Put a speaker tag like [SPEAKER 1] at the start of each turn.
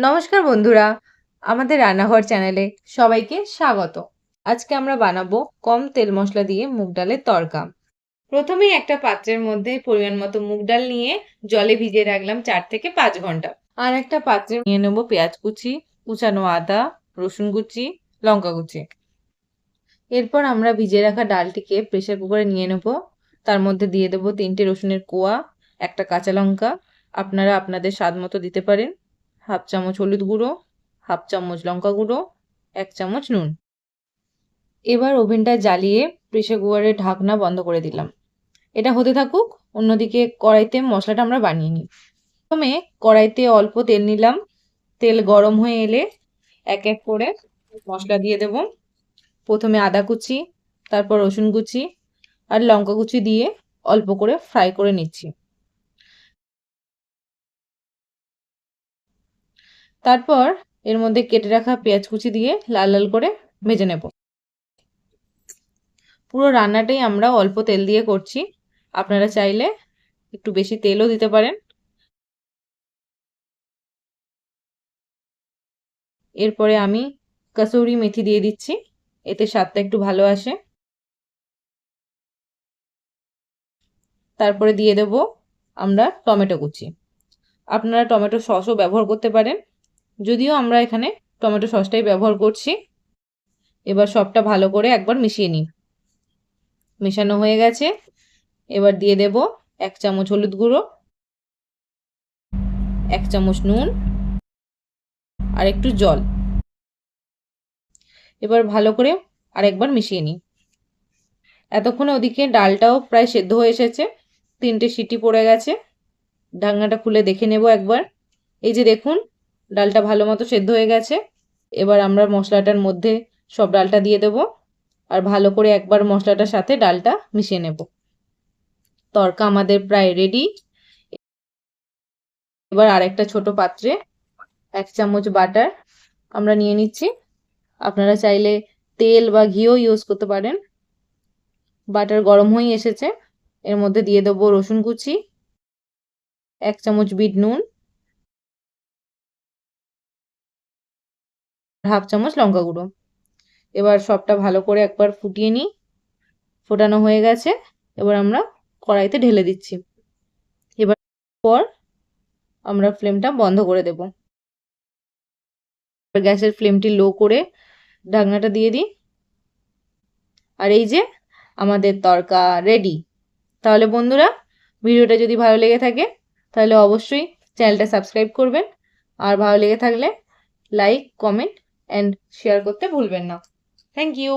[SPEAKER 1] নমস্কার বন্ধুরা, আমাদের রান্নাঘর চ্যানেলে সবাইকে স্বাগত। আজকে আমরা বানাবো কম তেল মশলা দিয়ে মুগ ডালের তড়কা। প্রথমেই একটা পাত্রের মধ্যে পরিমাণ মতো মুগ ডাল নিয়ে জলে ভিজিয়ে রাখলাম 4 থেকে 5 ঘন্টা। আর একটা পাত্রে নিয়ে নেব পেঁয়াজ কুচি, কুচানো আদা, রসুন কুচি, লঙ্কা কুচি। এরপর আমরা ভিজিয়ে রাখা ডালটিকে প্রেসার কুকারে নিয়ে নেব। তার মধ্যে দিয়ে দেব 3টে রসুনের কোয়া, একটা কাঁচা লঙ্কা, আপনারা আপনাদের স্বাদ মতো দিতে পারেন, হাফ চামচ হলুদ গুঁড়ো, হাফ চামচ লঙ্কা গুঁড়ো, 1 চামচ নুন। এবার ওভেনটা জ্বালিয়ে প্রেসার কুকারের ঢাকনা বন্ধ করে দিলাম। এটা হতে থাকুক, অন্যদিকে কড়াইতে মশলাটা আমরা বানিয়ে নিই। প্রথমে কড়াইতে অল্প তেল নিলাম। তেল গরম হয়ে এলে এক এক করে মশলা দিয়ে দেব। প্রথমে আদা কুচি, তারপর রসুন কুচি আর লঙ্কা কুচি দিয়ে অল্প করে ফ্রাই করে নিচ্ছি। তারপর এর মধ্যে কেটে রাখা পেঁয়াজ কুচি দিয়ে লাল লাল করে ভেজে নেব। পুরো রান্নাটাই আমরা অল্প তেল দিয়ে করছি, আপনারা চাইলে একটু বেশি তেলও দিতে পারেন। এরপরে আমি কসুরি মেথি দিয়ে দিচ্ছি, এতে স্বাদটা একটু ভালো আসে। তারপরে দিয়ে দেব আমরা টমেটো কুচি। আপনারা টমেটো সসও ব্যবহার করতে পারেন, যদিও আমরা এখানে টমেটো সসটাই ব্যবহার করছি। এবার সবটা ভালো করে একবার মিশিয়ে নিই। মেশানো হয়ে গেছে। এবার দিয়ে দেব 1 চামচ হলুদ গুঁড়ো, 1 চামচ নুন আর একটু জল। এবার ভালো করে আরেকবার মিশিয়ে নিই। এতক্ষণে ওদিকে ডালটাও প্রায় সেদ্ধ হয়ে এসেছে, 3টে সিটি পড়ে গেছে। ঢাকনাটা খুলে দেখে নেব একবার। এই যে দেখুন, ডালটা ভালো মতো সেদ্ধ হয়ে গেছে। এবার আমরা মশলাটার মধ্যে সব ডালটা দিয়ে দেব আর ভালো করে একবার মশলাটার সাথে ডালটা মিশিয়ে নেব। তড়কা আমাদের প্রায় রেডি। এবার আরেকটা ছোট পাত্রে 1 চামচ বাটার আমরা নিয়ে নিচ্ছি। আপনারা চাইলে তেল বা ঘিও ইউজ করতে পারেন। বাটার গরম হয়ে এসেছে। এর মধ্যে দিয়ে দেবো রসুন কুচি, 1 চামচ বিট নুন, হাফ চামচ লঙ্কা গুঁড়ো। এবার সবটা ভালো করে একবার ফুটিয়ে নিই। ফোটানো হয়ে গেছে। এবার আমরা কড়াইতে ঢেলে দিচ্ছি। এবার পর আমরা ফ্লেমটা বন্ধ করে দেব। গ্যাসের ফ্লেমটি লো করে ঢাকনাটা দিয়ে দিই। আর এই যে আমাদের তড়কা রেডি। তাহলে বন্ধুরা, ভিডিওটা যদি ভালো লেগে থাকে তাহলে অবশ্যই চ্যানেলটা সাবস্ক্রাইব করবেন, আর ভালো লেগে থাকলে লাইক, কমেন্ট অ্যান্ড শেয়ার করতে ভুলবেন না। Thank you.